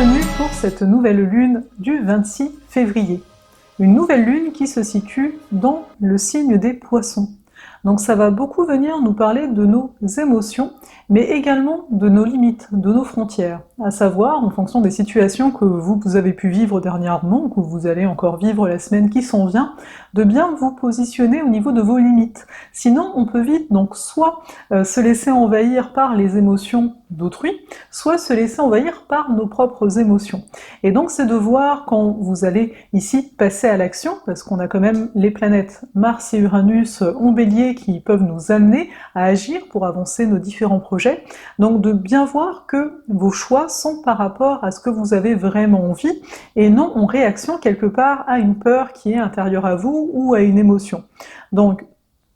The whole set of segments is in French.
Bienvenue pour cette nouvelle lune du 26 février. Une nouvelle lune qui se situe dans le signe des Poissons. Donc ça va beaucoup venir nous parler de nos émotions, mais également de nos limites, de nos frontières, à savoir, en fonction des situations que vous avez pu vivre dernièrement, ou que vous allez encore vivre la semaine qui s'en vient, de bien vous positionner au niveau de vos limites. Sinon, on peut vite donc soit se laisser envahir par les émotions d'autrui, soit se laisser envahir par nos propres émotions. Et donc c'est de voir quand vous allez ici passer à l'action, parce qu'on a quand même les planètes Mars et Uranus en Bélier qui peuvent nous amener à agir pour avancer nos différents projets, donc de bien voir que vos choix sont par rapport à ce que vous avez vraiment envie, et non en réaction quelque part à une peur qui est intérieure à vous ou à une émotion. Donc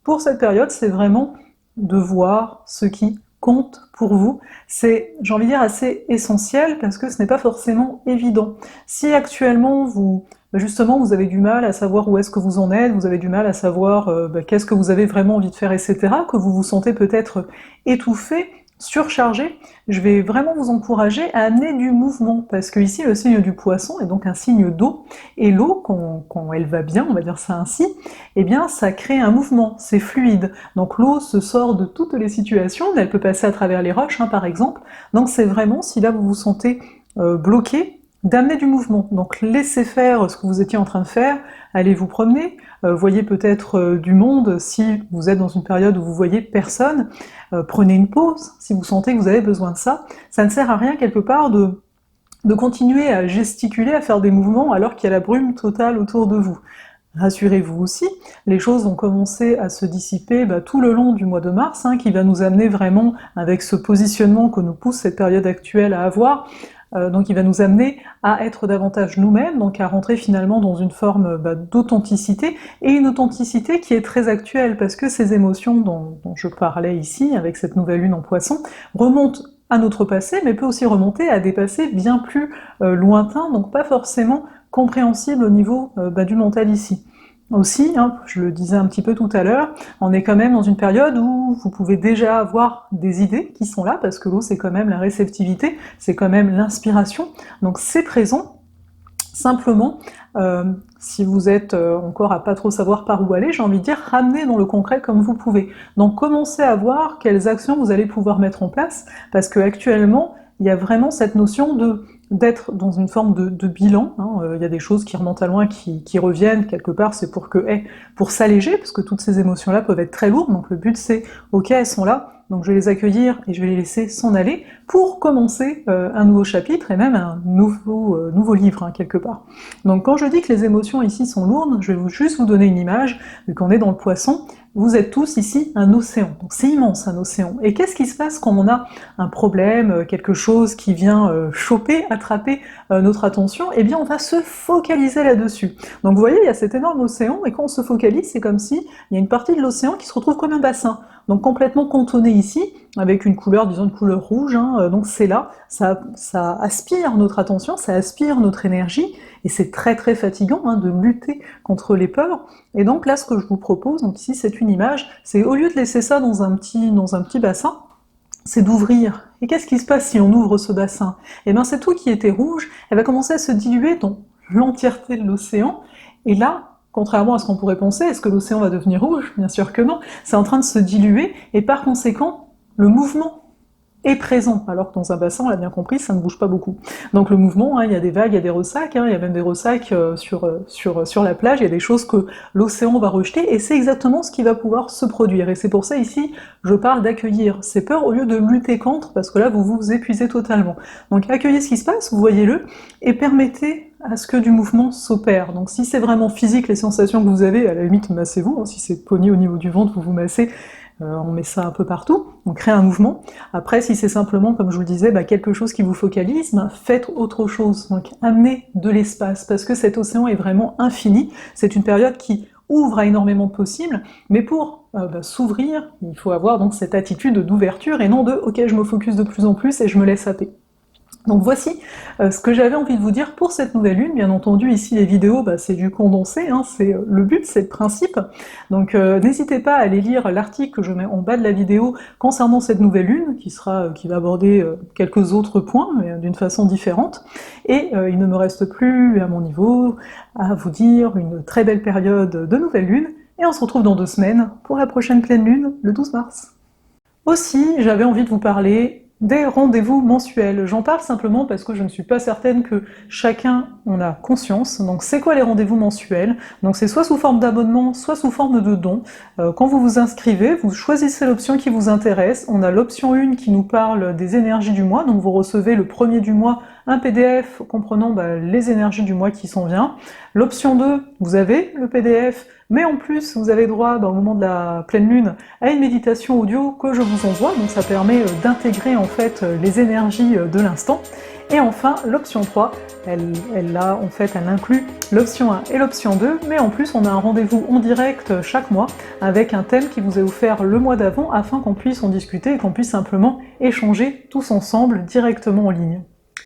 pour cette période, c'est vraiment de voir ce qui compte pour vous. C'est, j'ai envie de dire, assez essentiel parce que ce n'est pas forcément évident. Si actuellement justement vous avez du mal à savoir où est-ce que vous en êtes, vous avez du mal à savoir qu'est-ce que vous avez vraiment envie de faire, etc., que vous vous sentez peut-être étouffé, surchargé, je vais vraiment vous encourager à amener du mouvement, parce que ici le signe du Poisson est donc un signe d'eau, et l'eau, quand elle va bien, on va dire ça ainsi, eh bien ça crée un mouvement, c'est fluide, donc l'eau se sort de toutes les situations, elle peut passer à travers les roches par exemple, donc c'est vraiment, si là vous vous sentez bloqué, d'amener du mouvement, donc laissez faire ce que vous étiez en train de faire, allez vous promener, voyez peut-être du monde si vous êtes dans une période où vous voyez personne, prenez une pause si vous sentez que vous avez besoin de ça, ça ne sert à rien quelque part de continuer à gesticuler, à faire des mouvements alors qu'il y a la brume totale autour de vous. Rassurez-vous aussi, les choses vont commencer à se dissiper tout le long du mois de mars, qui va nous amener vraiment, avec ce positionnement que nous pousse cette période actuelle à avoir, donc il va nous amener à être davantage nous-mêmes, donc à rentrer finalement dans une forme d'authenticité, et une authenticité qui est très actuelle, parce que ces émotions dont je parlais ici, avec cette nouvelle lune en Poisson, remontent à notre passé, mais peut aussi remonter à des passés bien plus lointains, donc pas forcément compréhensibles au niveau du mental ici. Aussi, je le disais un petit peu tout à l'heure, on est quand même dans une période où vous pouvez déjà avoir des idées qui sont là, parce que l'eau c'est quand même la réceptivité, c'est quand même l'inspiration, donc c'est présent. Simplement, si vous êtes encore à pas trop savoir par où aller, j'ai envie de dire, ramenez dans le concret comme vous pouvez. Donc commencez à voir quelles actions vous allez pouvoir mettre en place, parce que actuellement, il y a vraiment cette notion d'être dans une forme de bilan, il y a des choses qui remontent à loin, qui reviennent, quelque part c'est pour s'alléger, parce que toutes ces émotions-là peuvent être très lourdes, donc le but c'est, ok, elles sont là, donc je vais les accueillir et je vais les laisser s'en aller pour commencer un nouveau chapitre et même un nouveau livre quelque part. Donc quand je dis que les émotions ici sont lourdes, je vais juste vous donner une image, vu qu'on est dans le Poisson, vous êtes tous ici un océan, donc c'est immense un océan. Et qu'est-ce qui se passe quand on a un problème, quelque chose qui vient choper, attraper notre attention? Eh bien on va se focaliser là-dessus. Donc vous voyez, il y a cet énorme océan, et quand on se focalise, c'est comme si il y a une partie de l'océan qui se retrouve comme un bassin, donc complètement contonné ici, avec une couleur, disons une couleur rouge, donc c'est là, ça aspire notre attention, ça aspire notre énergie, et c'est très très fatigant de lutter contre les peurs. Et donc là, ce que je vous propose, donc ici c'est une image, c'est au lieu de laisser ça dans un petit bassin, c'est d'ouvrir. Et qu'est-ce qui se passe si on ouvre ce bassin? Eh bien cette eau qui était rouge, elle va commencer à se diluer dans l'entièreté de l'océan, et là, contrairement à ce qu'on pourrait penser, est-ce que l'océan va devenir rouge? Bien sûr que non, c'est en train de se diluer, et par conséquent, le mouvement est présent, alors que dans un bassin, on l'a bien compris, ça ne bouge pas beaucoup. Donc le mouvement, il y a des vagues, il y a des ressacs, il y a même des ressacs sur la plage, il y a des choses que l'océan va rejeter, et c'est exactement ce qui va pouvoir se produire. Et c'est pour ça ici, je parle d'accueillir ces peurs au lieu de lutter contre, parce que là, vous vous épuisez totalement. Donc accueillez ce qui se passe, vous voyez-le, et permettez à ce que du mouvement s'opère. Donc si c'est vraiment physique, les sensations que vous avez, à la limite, massez-vous, si c'est pogné au niveau du ventre, vous vous massez, on met ça un peu partout, on crée un mouvement. Après, si c'est simplement, comme je vous le disais, quelque chose qui vous focalise, faites autre chose, donc amenez de l'espace, parce que cet océan est vraiment infini, c'est une période qui ouvre à énormément de possibles, mais pour s'ouvrir, il faut avoir donc cette attitude d'ouverture, et non de « ok, je me focus de plus en plus et je me laisse happer ». Donc voici ce que j'avais envie de vous dire pour cette nouvelle lune. Bien entendu, ici les vidéos, c'est du condensé, hein, c'est le but, c'est le principe. Donc n'hésitez pas à aller lire l'article que je mets en bas de la vidéo concernant cette nouvelle lune, qui va aborder quelques autres points, mais d'une façon différente. Et il ne me reste plus à mon niveau à vous dire une très belle période de nouvelle lune, et on se retrouve dans 2 semaines pour la prochaine pleine lune, le 12 mars. Aussi, j'avais envie de vous parler des rendez-vous mensuels. J'en parle simplement parce que je ne suis pas certaine que chacun en a conscience. Donc c'est quoi les rendez-vous mensuels? Donc c'est soit sous forme d'abonnement, soit sous forme de don. Quand vous vous inscrivez, vous choisissez l'option qui vous intéresse. On a l'option 1 qui nous parle des énergies du mois, donc vous recevez le premier du mois un PDF comprenant les énergies du mois qui s'en vient. L'option 2, vous avez le PDF, mais en plus vous avez droit, au moment de la pleine lune, à une méditation audio que je vous envoie, donc ça permet d'intégrer en fait les énergies de l'instant. Et enfin, l'option 3, elle inclut l'option 1 et l'option 2, mais en plus on a un rendez-vous en direct chaque mois avec un thème qui vous est offert le mois d'avant afin qu'on puisse en discuter et qu'on puisse simplement échanger tous ensemble directement en ligne.